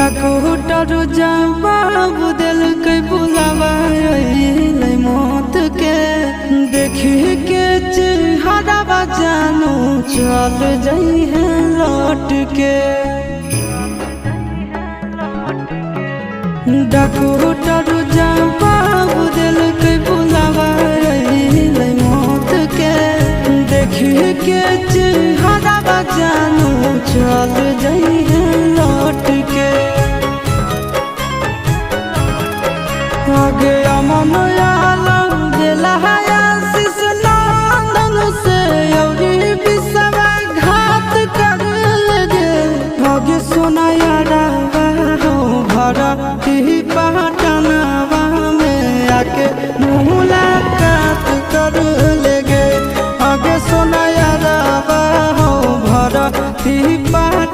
Doctor जवाब दिल के बुलावा मौत के देखी के चेहरा जानू चल जाई है लौट के। डॉक्टर जवाब दिल के बुलावा मौत के देखी के चेहरा जानू चल जाई है लौट के। आगे अमन आलम दिला आशीष नंदन से योगी विश्वासघात कर लगे। आगे सोना यारा हो भरा ही पटनावा में आके मुलाकात कर लेगे। आगे सोना यारा हो भरा ही